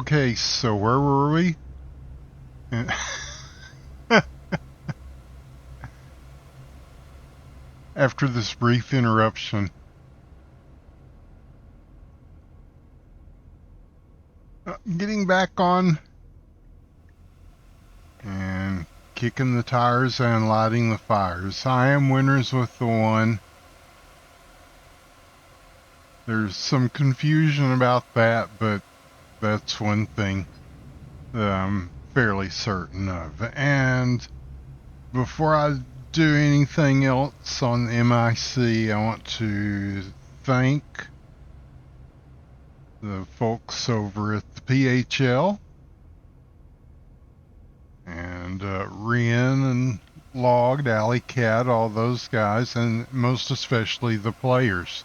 Okay, so where were we? After this brief interruption, getting back on and kicking the tires and lighting the fires. I am winners with the one. There's some confusion about that, but that's one thing that I'm fairly certain of. And before I do anything else on MIC, I want to thank the folks over at the PHL and Ren and Logged, Alley Cat, all those guys, and most especially the players.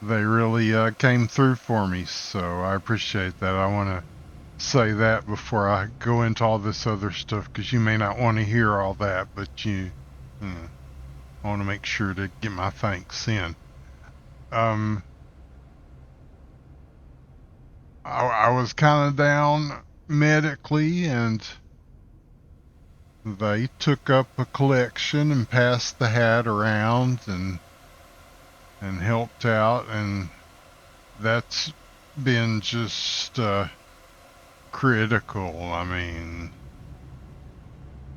They really came through for me, so I appreciate that. I want to say that before I go into all this other stuff, because you may not want to hear all that, but I want to make sure to get my thanks in. I was kind of down medically, and they took up a collection and passed the hat around and helped out, and that's been just critical. I mean,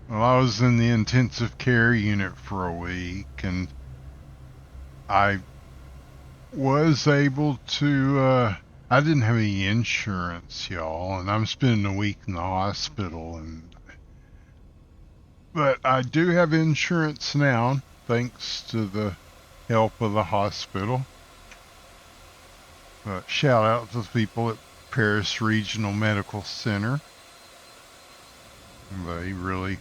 well, I was in the intensive care unit for a week, and I was able to I didn't have any insurance, y'all, and I'm spending a week in the hospital, but I do have insurance now, thanks to the help of the hospital. Shout out to the people at Paris Regional Medical Center. They really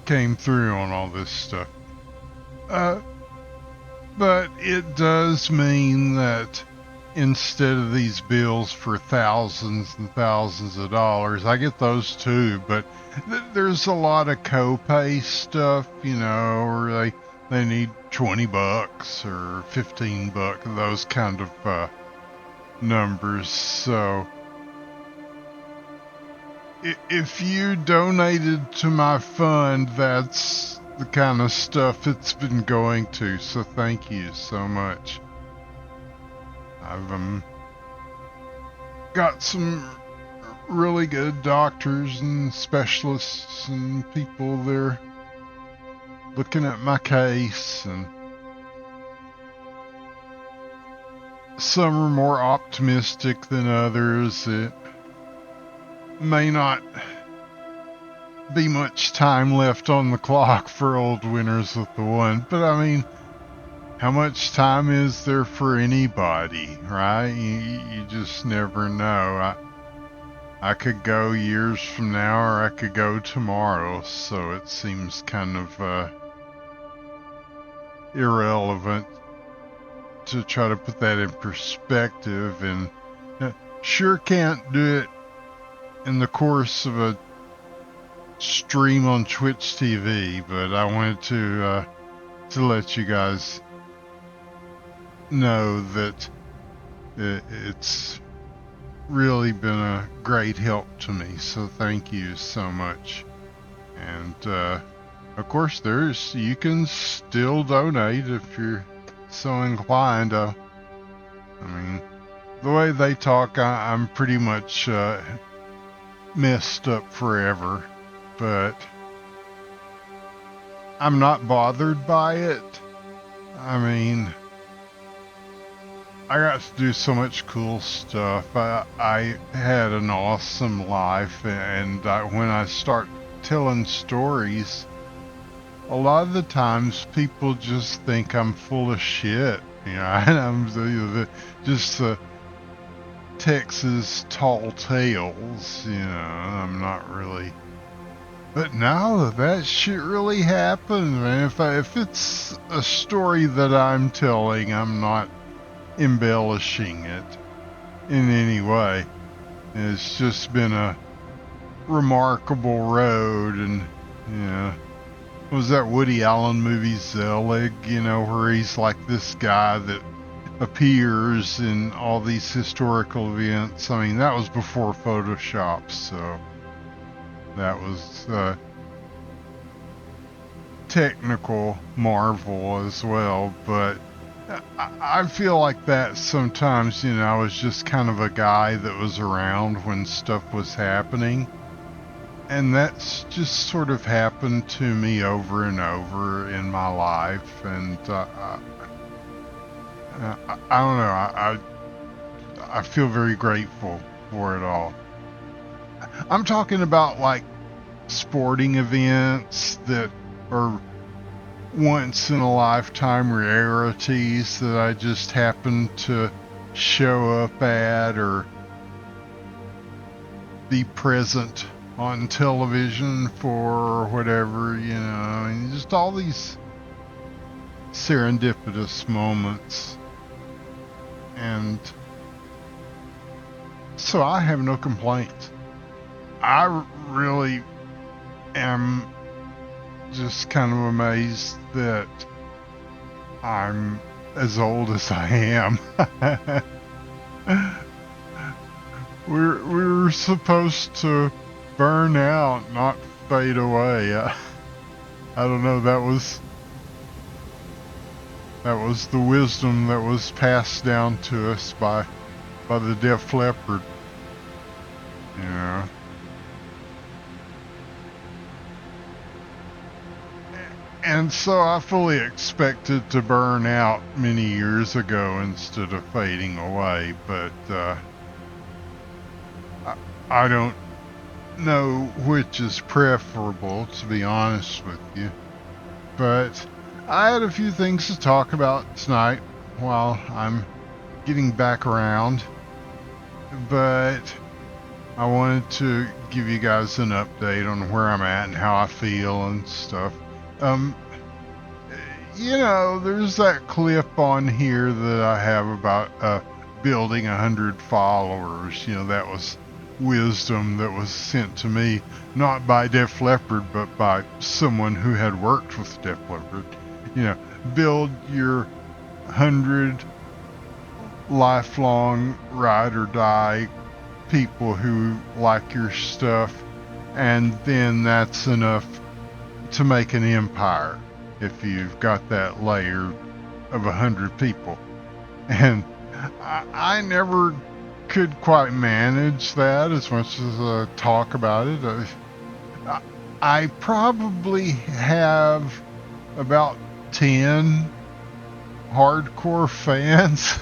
came through on all this stuff. But it does mean that instead of these bills for thousands and thousands of dollars, I get those too, but there's a lot of copay stuff, or they need $20 or $15, those kind of numbers. So if you donated to my fund, that's the kind of stuff it's been going to. So thank you so much. I've got some really good doctors and specialists and people there looking at my case, and some are more optimistic than others. It may not be much time left on the clock for old winners with the one, but I mean, how much time is there for anybody, right? You just never know. I could go years from now, or I could go tomorrow, so it seems kind of irrelevant to try to put that in perspective, and sure can't do it in the course of a stream on Twitch TV, but I wanted to let you guys know that it's really been a great help to me, so thank you so much. And of course, you can still donate if you're so inclined. I mean, the way they talk, I'm pretty much messed up forever, but I'm not bothered by it. I mean, I got to do so much cool stuff. I had an awesome life, and when I start telling stories, a lot of the times people just think I'm full of shit, and I'm just the Texas tall tales, I'm not really. But now that shit really happened, man. If it's a story that I'm telling, I'm not embellishing it in any way. It's just been a remarkable road, and was that Woody Allen movie Zelig, where he's like this guy that appears in all these historical events. I mean, that was before Photoshop, so that was technical marvel as well. But I feel like that sometimes, I was just kind of a guy that was around when stuff was happening. And that's just sort of happened to me over and over in my life. And I don't know, I feel very grateful for it all. I'm talking about like sporting events that are once in a lifetime rarities that I just happen to show up at or be present on television for or whatever, I mean, just all these serendipitous moments. And so I have no complaints. I really am just kind of amazed that I'm as old as I am. We're supposed to burn out, not fade away. I don't know. That was the wisdom that was passed down to us by the Def Leppard. And so I fully expected to burn out many years ago instead of fading away, but I don't know which is preferable, to be honest with you. But I had a few things to talk about tonight while I'm getting back around. But I wanted to give you guys an update on where I'm at and how I feel and stuff. There's that clip on here that I have about building 100 followers. That was wisdom that was sent to me, not by Def Leppard, but by someone who had worked with Def Leppard. Build your 100 lifelong ride or die people who like your stuff, and then that's enough to make an empire if you've got that layer of 100 people. And I never could quite manage that as much as I talk about it. I probably have about 10 hardcore fans.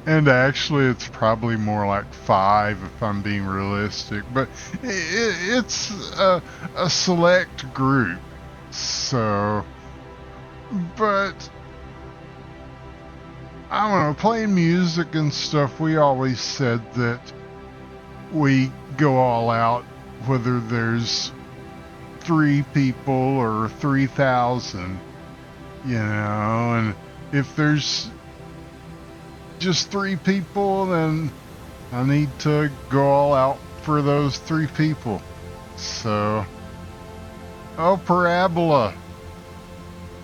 And actually, it's probably more like 5 if I'm being realistic. But it's a select group. So, but I don't know, playing music and stuff, we always said that we go all out, whether there's 3 people or 3,000, and if there's just 3 people, then I need to go all out for those 3 people. So, Parabola,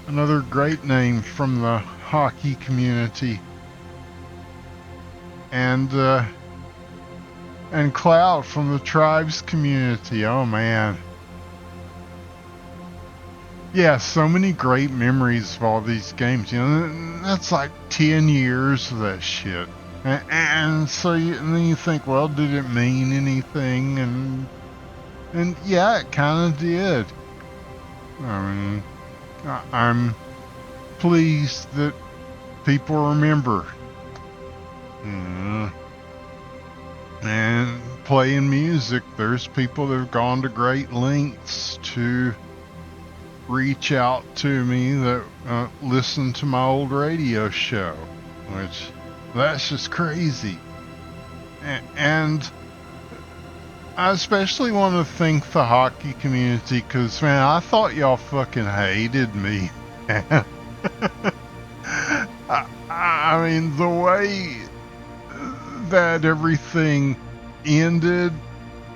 another great name from the hockey community, and Cloud from the Tribes community. Oh man. Yeah, so many great memories of all these games. That's like 10 years of that shit. And so then you think, well, did it mean anything? And yeah, it kind of did. I mean, I'm pleased that people remember. And playing music, there's people that have gone to great lengths to reach out to me that listen to my old radio show, which that's just crazy. And I especially want to thank the hockey community, because man, I thought y'all fucking hated me. I mean, the way that everything ended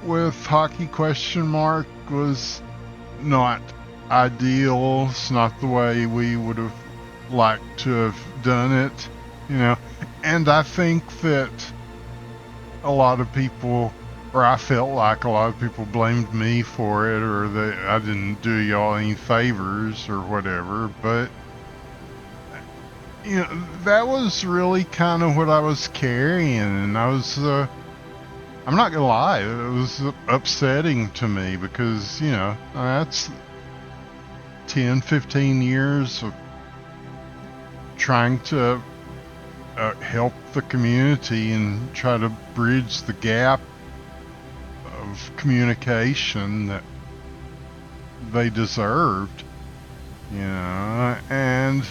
with hockey question mark was not ideal. It's not the way we would have like to have done it, you know. And I think that a lot of people, or I felt like a lot of people blamed me for it, or that I didn't do y'all any favors or whatever. But, you know, that was really kind of what I was carrying. And I'm not gonna lie, it was upsetting to me because, you know, that's 10, 15 years of trying to help the community and try to bridge the gap of communication that they deserved, you know.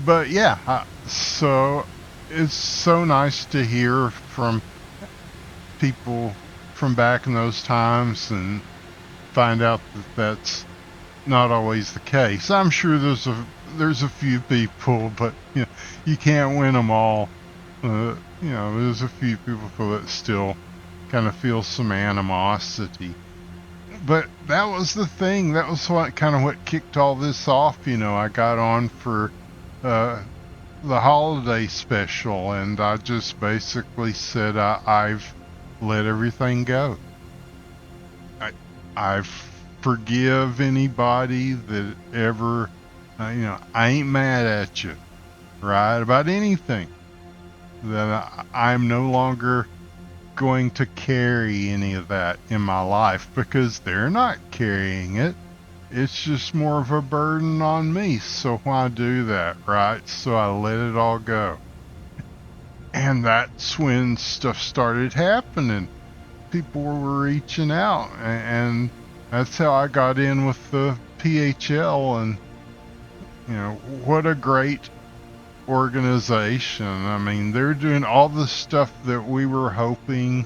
But yeah, so it's so nice to hear from people from back in those times and find out that that's not always the case. I'm sure there's a few people, but you know, you can't win them all. You know, there's a few people that still kind of feel some animosity. But that was the thing. That was what kicked all this off. You know, I got on for uh, the holiday special, and I just basically said I've let everything go. I forgive anybody that ever, you know, I ain't mad at you, right? About anything. That I'm no longer going to carry any of that in my life because they're not carrying it. It's just more of a burden on me. So why do that, right? So I let it all go. And that's when stuff started happening. People were reaching out, and that's how I got in with the PHL. And you know, what a great organization. I mean, they're doing all the stuff that we were hoping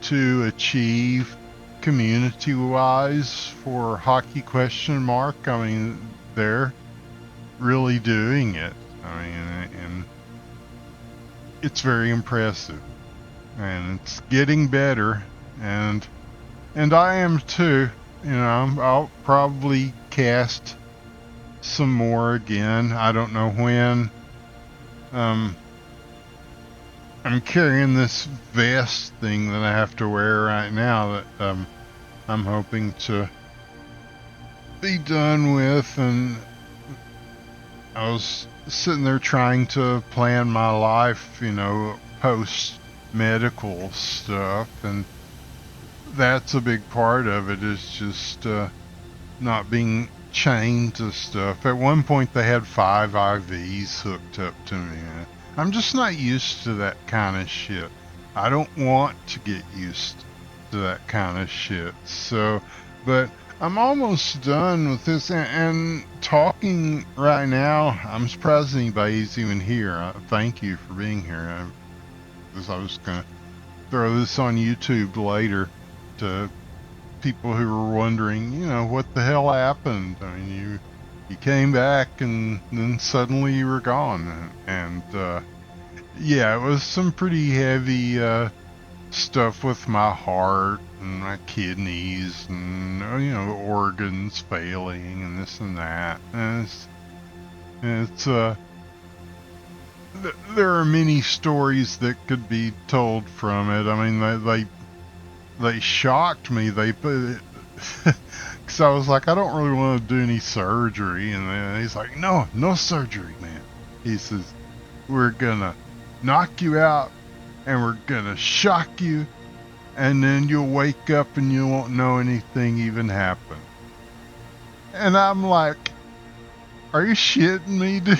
to achieve community wise for Hockey Question Mark. I mean, they're really doing it. I mean, and it's very impressive, and it's getting better, and I am too. You know, I'll probably cast some more again. I don't know when. I'm carrying this vest thing that I have to wear right now that I'm hoping to be done with, and I was sitting there trying to plan my life, you know, post medical stuff, and that's a big part of it, is just not being chained to stuff. At one point they had 5 IVs hooked up to me. I'm just not used to that kind of shit. I don't want to get used to that kind of shit. So, but I'm almost done with this, and talking right now. I'm surprised anybody's even here. Thank you for being here. Because I was going to throw this on YouTube later to people who were wondering, you know, what the hell happened. I mean, you came back and then suddenly you were gone. And yeah, it was some pretty heavy stuff with my heart and my kidneys and, you know, organs failing and this and that. And there are many stories that could be told from it. I mean, they shocked me. They put, because I was like, I don't really want to do any surgery. And then he's like, no surgery, man. He says, we're gonna knock you out and we're gonna shock you, and then you'll wake up and you won't know anything even happened. And I'm like, are you shitting me, dude?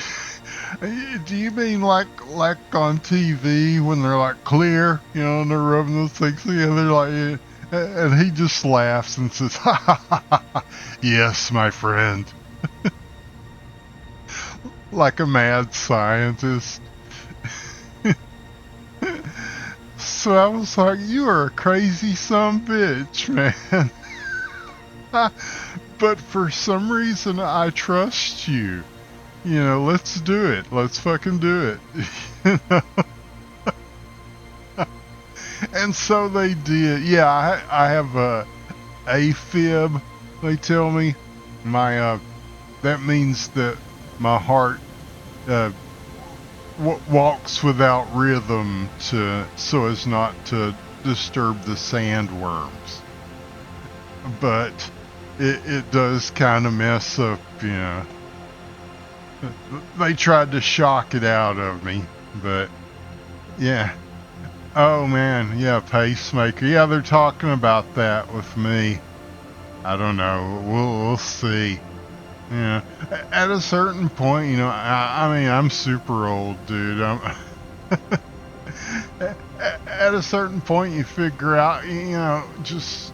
Do you mean like on TV when they're like clear, you know, and they're rubbing those things together, like, and he just laughs and says, ha ha ha ha, yes, my friend. Like a mad scientist. So I was like, you are a crazy bitch, man. But for some reason I trust you. You know, let's do it. Let's fucking do it. You know? And so they did. Yeah, I have a AFib, they tell me. My that means that my heart uh, walks without rhythm so as not to disturb the sandworms. But it does kind of mess up, you know. They tried to shock it out of me, but yeah. Oh man, yeah, pacemaker. Yeah, they're talking about that with me. I don't know. We'll see. Yeah. At a certain point, you know, I mean, I'm super old, dude. At a certain point, you figure out, you know, just,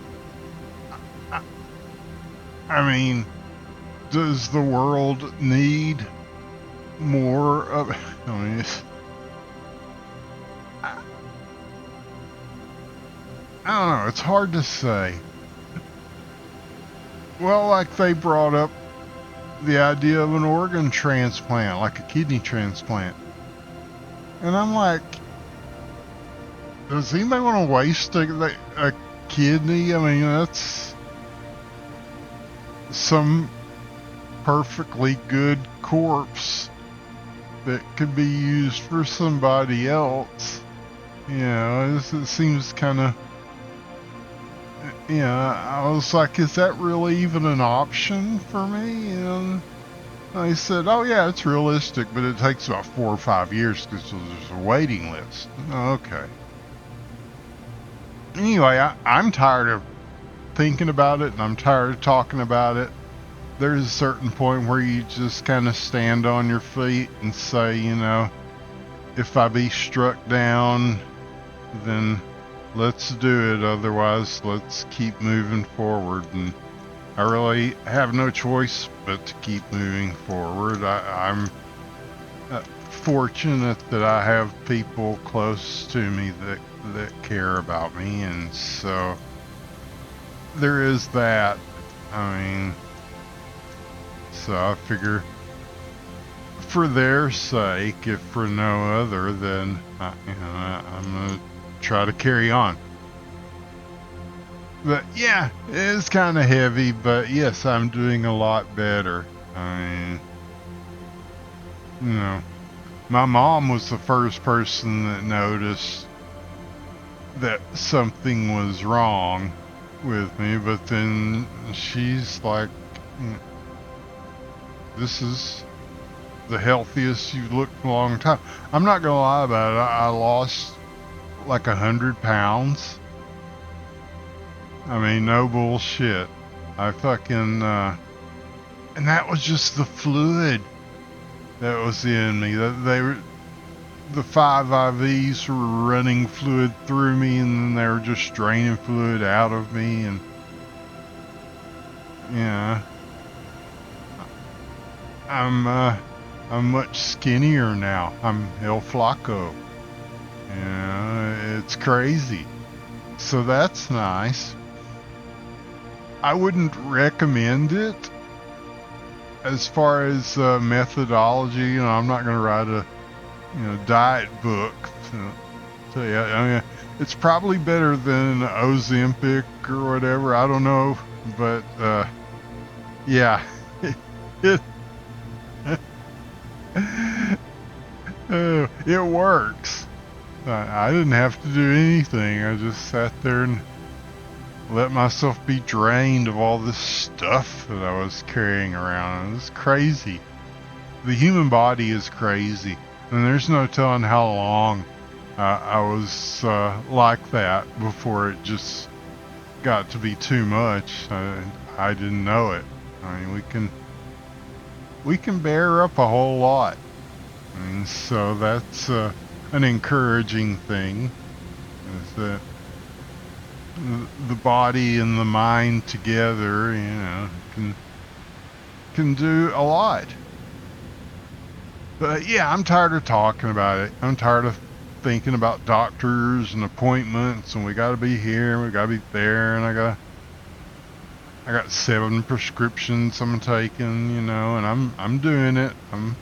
I, I mean, does the world need more of, I mean, I, I don't know. It's hard to say. Well, like they brought up the idea of an organ transplant, like a kidney transplant. And I'm like, does anybody want to waste a kidney? I mean, that's some perfectly good corpse that could be used for somebody else. You know, it seems kind of, you know, I was like, is that really even an option for me? And they said, oh yeah, it's realistic, but it takes about 4 or 5 years because there's a waiting list. Okay. Anyway, I'm tired of thinking about it and I'm tired of talking about it. There's a certain point where you just kind of stand on your feet and say, you know, if I be struck down, then let's do it. Otherwise, let's keep moving forward. And I really have no choice but to keep moving forward. I'm fortunate that I have people close to me that care about me, and so there is that. I mean, so I figure for their sake, if for no other, then I'm gonna try to carry on. But yeah, it's kind of heavy, but yes, I'm doing a lot better. I mean, you know, my mom was the first person that noticed that something was wrong with me, but then she's like, this is the healthiest you've looked in a long time. I'm not gonna lie about it. I lost like 100 pounds. I mean, no bullshit. I fucking, and that was just the fluid that was in me. They were, the 5 IVs were running fluid through me, and then they were just draining fluid out of me, and yeah, I'm much skinnier now. I'm El Flaco. Yeah, it's crazy. So that's nice. I wouldn't recommend it as far as methodology. You know, I'm not going to write a diet book. So yeah, I mean, it's probably better than Ozempic or whatever. I don't know, but yeah, it it works. I didn't have to do anything. I just sat there and let myself be drained of all this stuff that I was carrying around. It was crazy. The human body is crazy, and there's no telling how long I was like that before it just got to be too much. I didn't know it. I mean, we can bear up a whole lot, and so that's an encouraging thing. Is that the body and the mind together, can do a lot. But yeah, I'm tired of talking about it. I'm tired of thinking about doctors and appointments, and we got to be here, and we got to be there, and I got 7 prescriptions I'm taking, and I'm doing it. I'm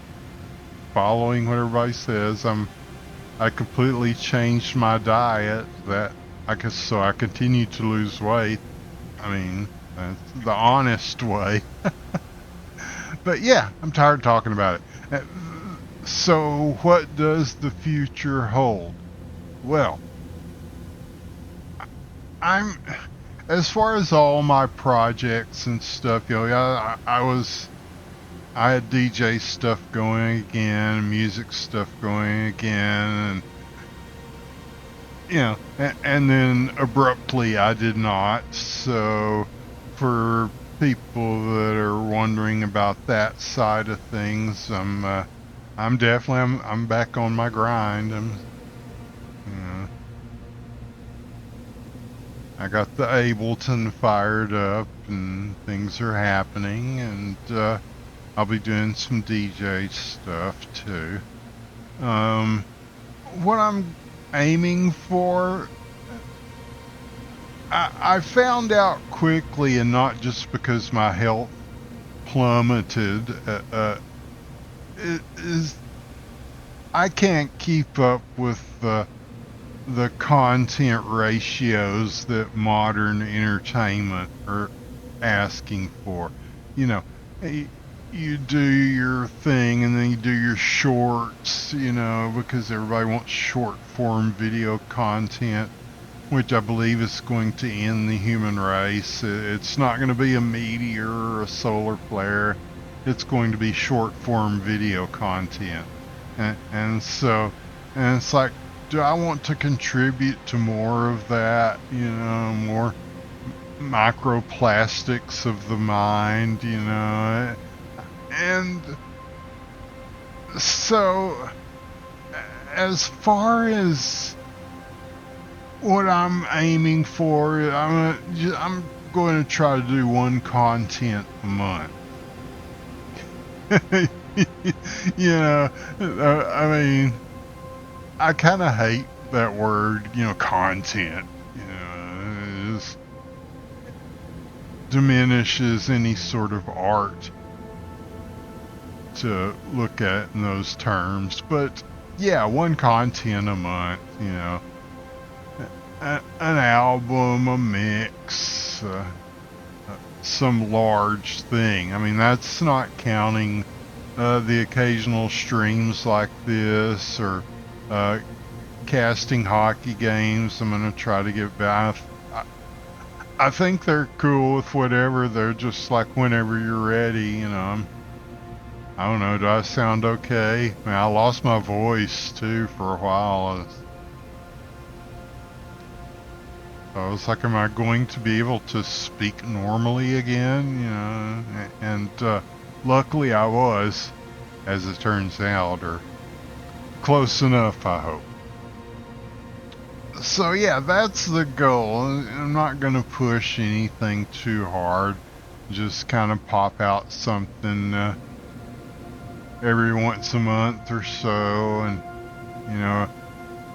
following what everybody says. I completely changed my diet so I continue to lose weight. I mean, that's the honest way. But yeah, I'm tired of talking about it. So, what does the future hold? Well, I'm as far as all my projects and stuff, yeah, I had DJ stuff going again, music stuff going again, and and then abruptly I did not. So, for people that are wondering about that side of things, I'm definitely I'm back on my grind. You know, I got the Ableton fired up and things are happening, and I'll be doing some DJ stuff too. Um, what I'm aiming for, I found out quickly, and not just because my health plummeted, is I can't keep up with the content ratios that modern entertainment are asking for. You know, you do your thing and then you do your shorts, because everybody wants short form video content, which I believe is going to end the human race. It's not going to be a meteor or a solar flare. It's going to be short form video content. And it's like, do I want to contribute to more of that? More microplastics of the mind, And so, as far as what I'm aiming for, I'm going to try to do one content a month. I mean, I kind of hate that word, content. It just diminishes any sort of art to look at in those terms. But yeah, one content a month, an album, a mix, some large thing. I mean, that's not counting the occasional streams like this or casting hockey games. I'm going to try to get back. I think they're cool with whatever. They're just like whenever you're ready, I don't know. Do I sound okay? I mean, I lost my voice too for a while. I was like, am I going to be able to speak normally again? And luckily I was, as it turns out, or close enough, I hope. So yeah, that's the goal. I'm not going to push anything too hard. Just kind of pop out something every once a month or so. And,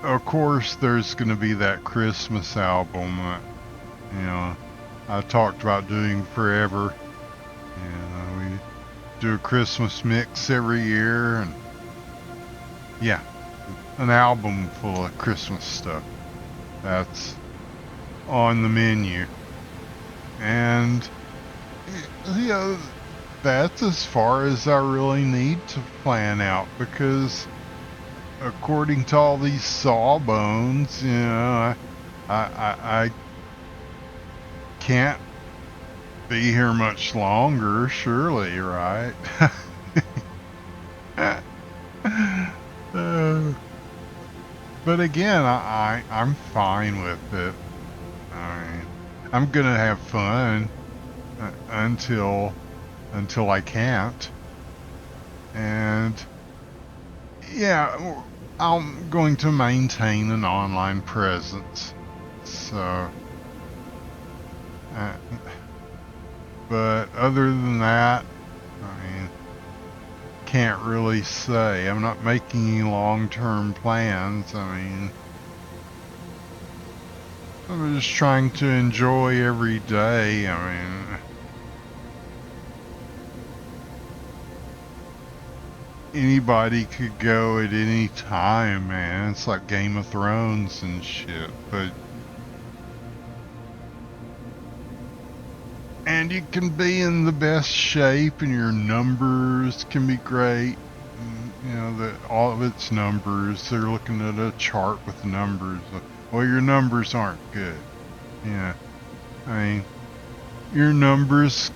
of course, there's going to be that Christmas album that, I talked about doing forever. We do a Christmas mix every year. And yeah, an album full of Christmas stuff. That's on the menu. And, that's as far as I really need to plan out, because according to all these sawbones, I can't be here much longer, surely, right? But again, I'm fine with it. I mean, I'm gonna have fun until I can't. And yeah, I'm going to maintain an online presence. So, but other than that, I mean, can't really say. I'm not making any long-term plans. I mean, I'm just trying to enjoy every day. I mean, anybody could go at any time, man. It's like Game of Thrones and shit. and you can be in the best shape, and your numbers can be great. And, that all of its numbers. They're looking at a chart with numbers. Well, your numbers aren't good. Yeah, I mean, your numbers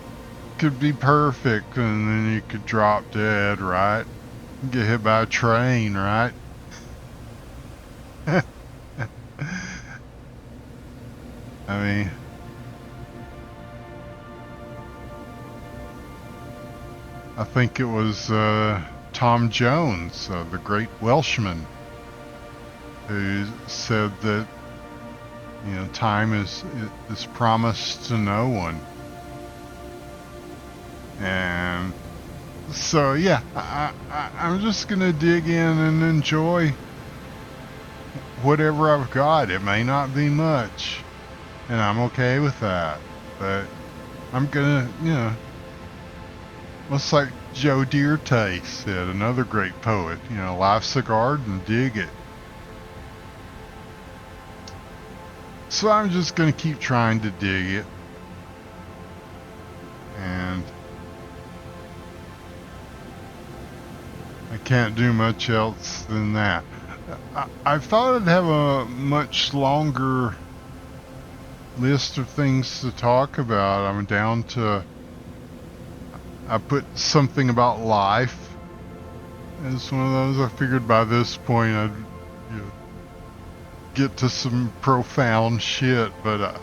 could be perfect, and then you could drop dead, right? Get hit by a train, right? I mean, I think it was Tom Jones, the great Welshman, who said that time is promised to no one. And so yeah, I'm just gonna dig in and enjoy whatever I've got. It may not be much, and I'm okay with that. But I'm gonna, looks like Joe Dierte said, another great poet, life's a garden, dig it. So I'm just gonna keep trying to dig it. And I can't do much else than that. I thought I'd have a much longer list of things to talk about. I'm down to, I put something about life as one of those. I figured by this point I'd get to some profound shit, but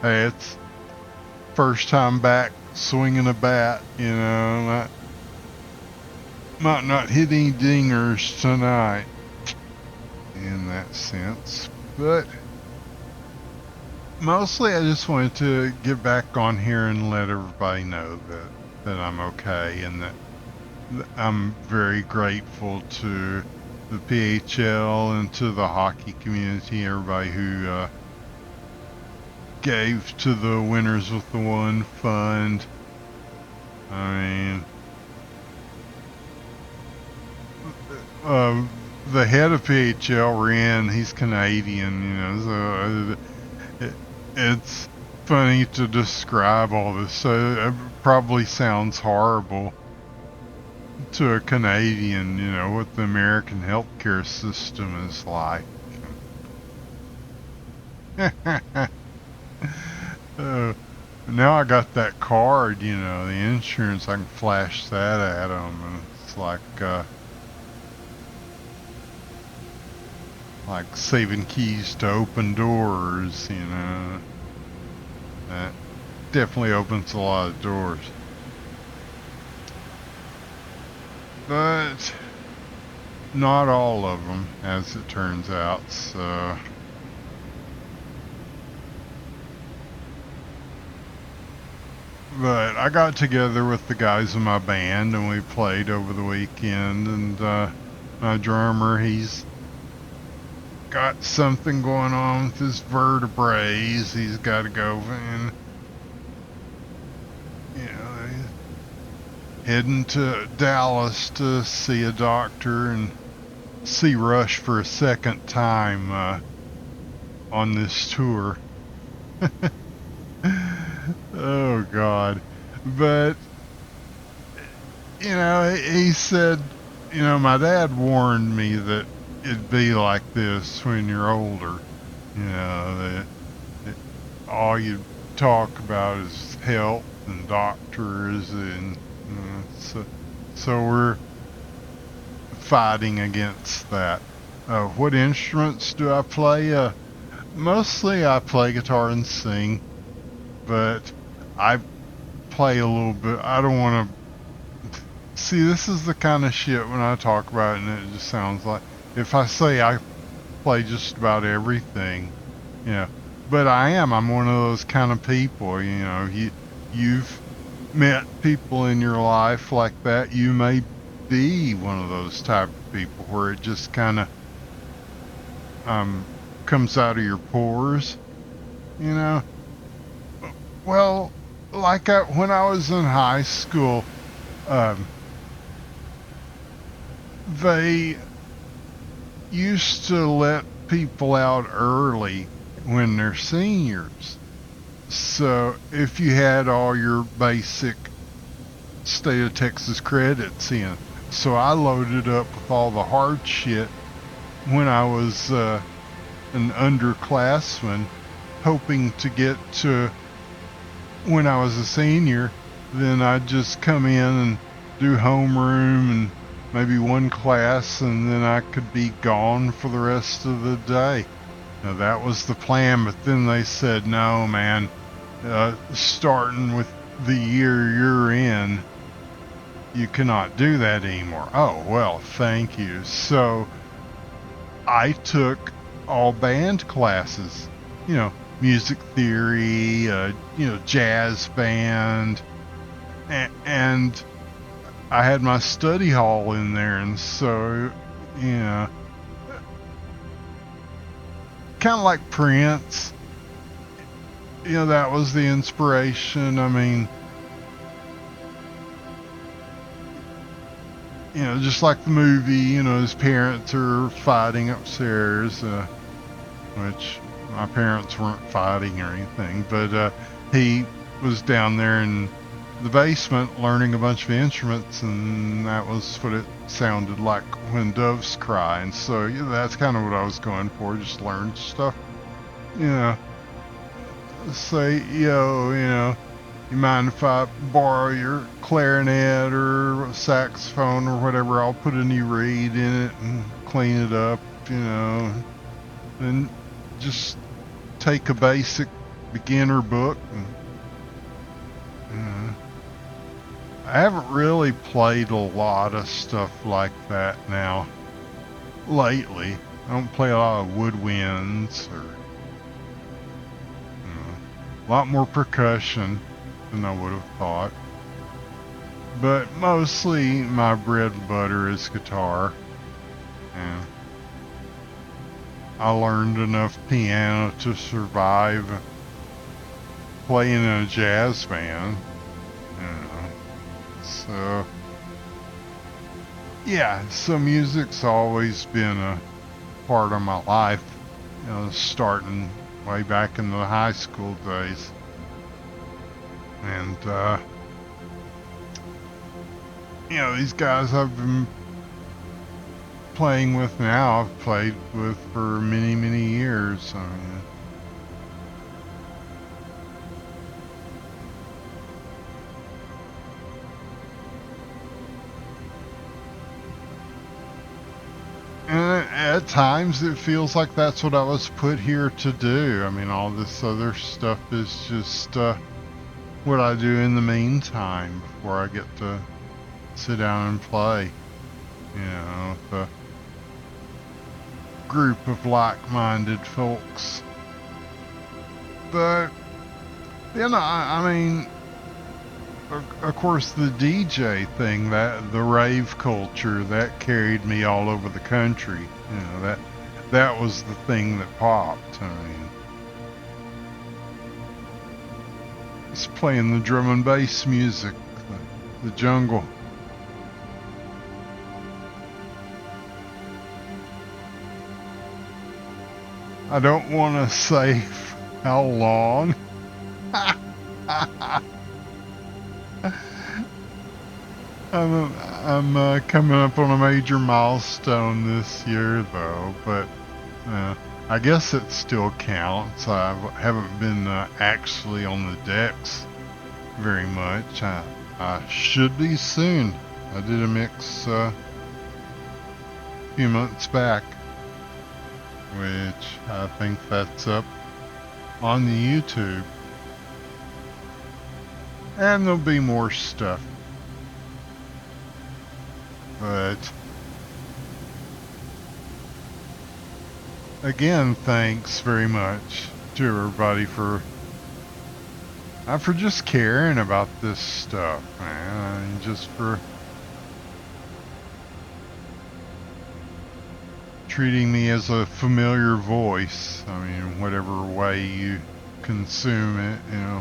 hey, it's first time back swinging a bat, might not hit any dingers tonight in that sense, but mostly I just wanted to get back on here and let everybody know that I'm okay, and that I'm very grateful to the PHL and to the hockey community, everybody who gave to the Winners with the One Fund. I mean, the head of PHL ran, he's Canadian, so it's funny to describe all this. So it probably sounds horrible to a Canadian, what the American healthcare system is like. Now I got that card, the insurance, I can flash that at them, and it's like saving keys to open doors, That definitely opens a lot of doors. But not all of them, as it turns out, so but I got together with the guys in my band and we played over the weekend, and my drummer, he's got something going on with his vertebrae. He's got to go, and heading to Dallas to see a doctor and see Rush for a second time on this tour. Oh God. But he said, my dad warned me that it'd be like this when you're older. That all you talk about is health and doctors, and so we're fighting against that. What instruments do I play? Mostly I play guitar and sing, but I play a little bit. I don't want to see. This is the kind of shit when I talk about it, and it just sounds like if I say I play just about everything, But I'm one of those kind of people. You've met people in your life like that. You may be one of those type of people where it just kind of comes out of your pores, Well, when I was in high school, they used to let people out early when they're seniors. So if you had all your basic state of Texas credits in. So I loaded up with all the hard shit when I was an underclassman, hoping to get to when I was a senior. Then I'd just come in and do homeroom and maybe one class, and then I could be gone for the rest of the day. Now that was the plan, but then they said, no, man, starting with the year you're in, you cannot do that anymore. Oh, well, thank you. So I took all band classes, music theory, jazz band, and I had my study hall in there. And so, kind of like Prince, that was the inspiration. I mean, just like the movie, his parents are fighting upstairs, which my parents weren't fighting or anything, but he was down there in the basement learning a bunch of instruments, and that was what it sounded like when doves cry. And so that's kind of what I was going for, just learn stuff. Say, you mind if I borrow your clarinet or saxophone or whatever? I'll put a new reed in it and clean it up, and just take a basic beginner book. And, I haven't really played a lot of stuff like that now lately. I don't play a lot of woodwinds or a lot more percussion than I would have thought. But mostly my bread and butter is guitar. And I learned enough piano to survive playing in a jazz band. So, so music's always been a part of my life, starting way back in the high school days. And, these guys I've been playing with now, I've played with for many, many years. I mean, and at times it feels like that's what I was put here to do. I mean, all this other stuff is just what I do in the meantime before I get to sit down and play. With a group of like-minded folks. But, I mean, of course, the DJ thing, the rave culture, that carried me all over the country. That was the thing that popped. I mean, it's playing the drum and bass music, the jungle. I don't want to say how long. I'm coming up on a major milestone this year, though, but I guess it still counts. I haven't been actually on the decks very much. I should be soon. I did a mix a few months back, which I think that's up on the YouTube. And there'll be more stuff. But again, thanks very much to everybody for just caring about this stuff, man. I mean, just for treating me as a familiar voice. I mean, whatever way you consume it,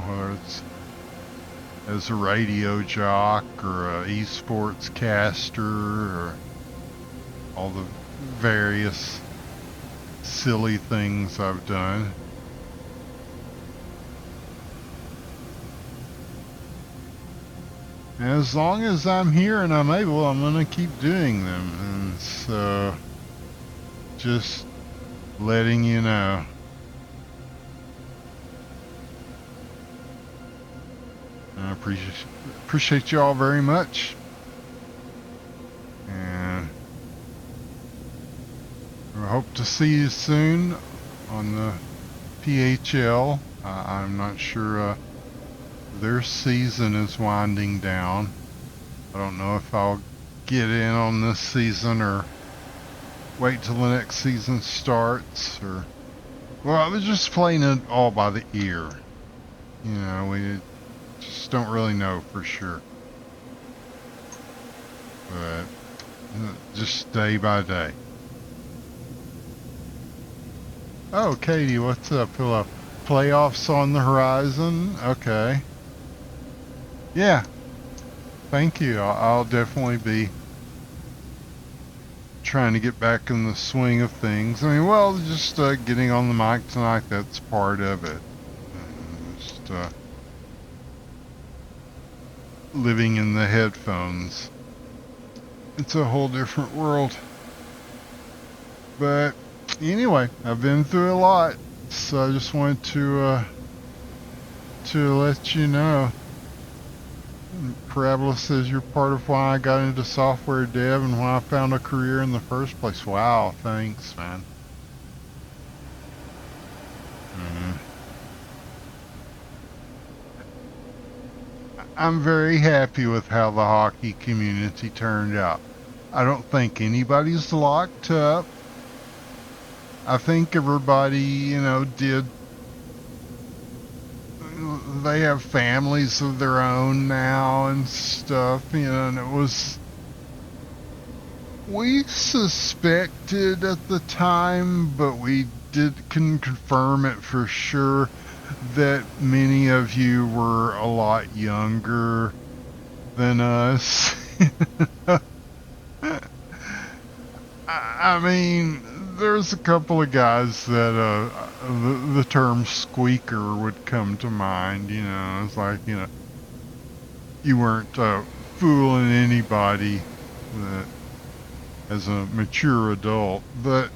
whether it's as a radio jock or a esports caster or all the various silly things I've done. As long as I'm here and I'm able, I'm gonna keep doing them. And so, just letting you know. I appreciate you all very much. And I hope to see you soon on the PHL. I'm not sure their season is winding down. I don't know if I'll get in on this season or wait till the next season starts, or well, I was just playing it all by the ear. We just don't really know for sure, but just day by day. Oh, Katie, what's up? Hello. Playoffs on the horizon. Okay. Yeah. Thank you. I'll definitely be trying to get back in the swing of things. I mean, well, just getting on the mic tonight, that's part of it. Just living in the headphones. It's a whole different world. But anyway, I've been through a lot, so I just wanted to let you know. Parabola says you're part of why I got into software dev and why I found a career in the first place. Wow, thanks, man. Mm. I'm very happy with how the hockey community turned out. I don't think anybody's locked up. I think everybody, they have families of their own now and stuff, and we suspected at the time, but we couldn't confirm it for sure, that many of you were a lot younger than us. I mean, there's a couple of guys that the term squeaker would come to mind. It's like, you weren't fooling anybody as a mature adult. But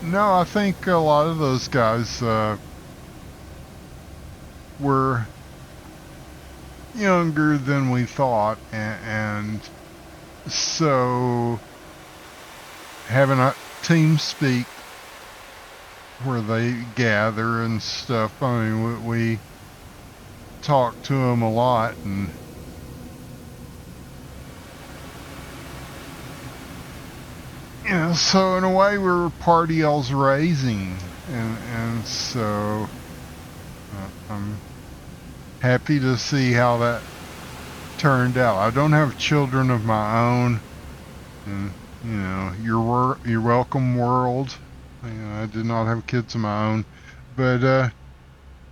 no, I think a lot of those guys were younger than we thought, and so having a team speak where they gather and stuff, I mean, we talk to them a lot, and so in a way we're party all's raising, and so I'm happy to see how that turned out. I don't have children of my own, and you're welcome, world. I did not have kids of my own, but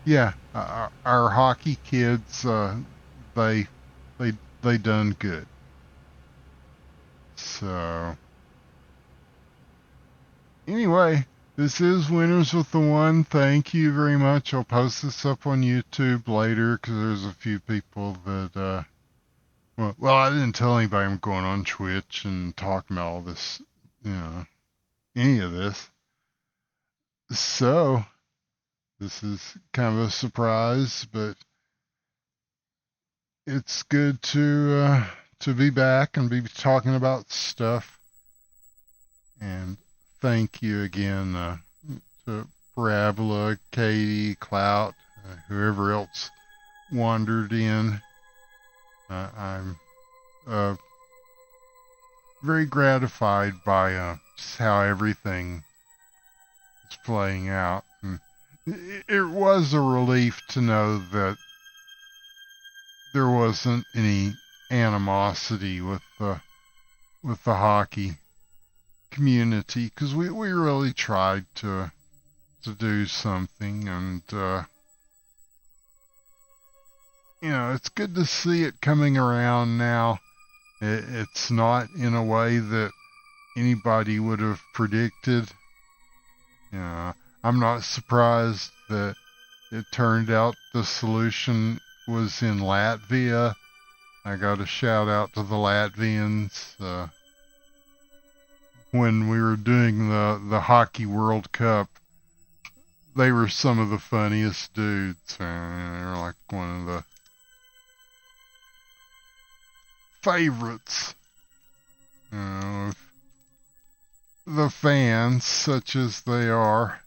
yeah, our hockey kids, they they done good. So anyway, this is Winners with the One. Thank you very much. I'll post this up on YouTube later because there's a few people that well, I didn't tell anybody I'm going on Twitch and talking about all this, any of this. So this is kind of a surprise, but it's good to be back and be talking about stuff. And thank you again to Parabola, Katie, Clout, whoever else wandered in. I'm very gratified by just how everything is playing out. And it was a relief to know that there wasn't any animosity with the hockey community, because we really tried to do something, and it's good to see it coming around now. It's not in a way that anybody would have predicted. I'm not surprised that it turned out the solution was in Latvia. I got a shout out to the Latvians. When we were doing the Hockey World Cup, they were some of the funniest dudes. They were like one of the favorites, of the fans, such as they are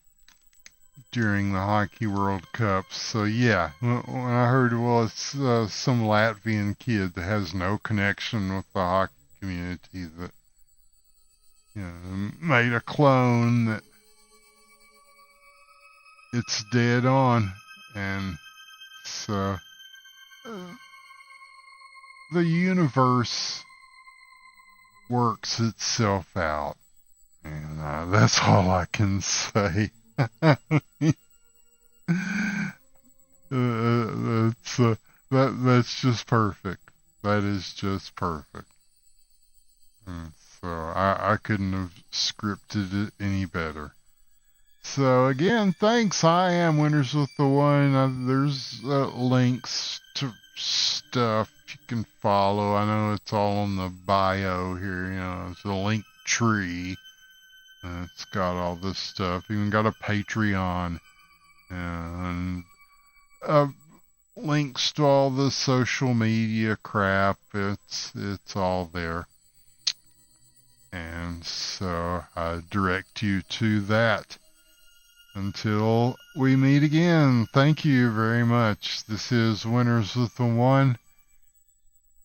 during the Hockey World Cup. So yeah, when I heard, well, it's some Latvian kid that has no connection with the hockey community that made a clone that it's dead on, and so the universe works itself out, and that's all I can say. That's that's just perfect. That is just perfect. And so I couldn't have scripted it any better. So again, thanks. I am Winters with the One. There's links to stuff you can follow. I know it's all on the bio here. It's a link tree. It's got all this stuff. Even got a Patreon and links to all the social media crap. It's all there. And so I direct you to that. Until we meet again, thank you very much. This is Winters with the One,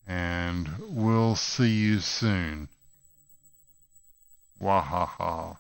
and we'll see you soon. Wahaha.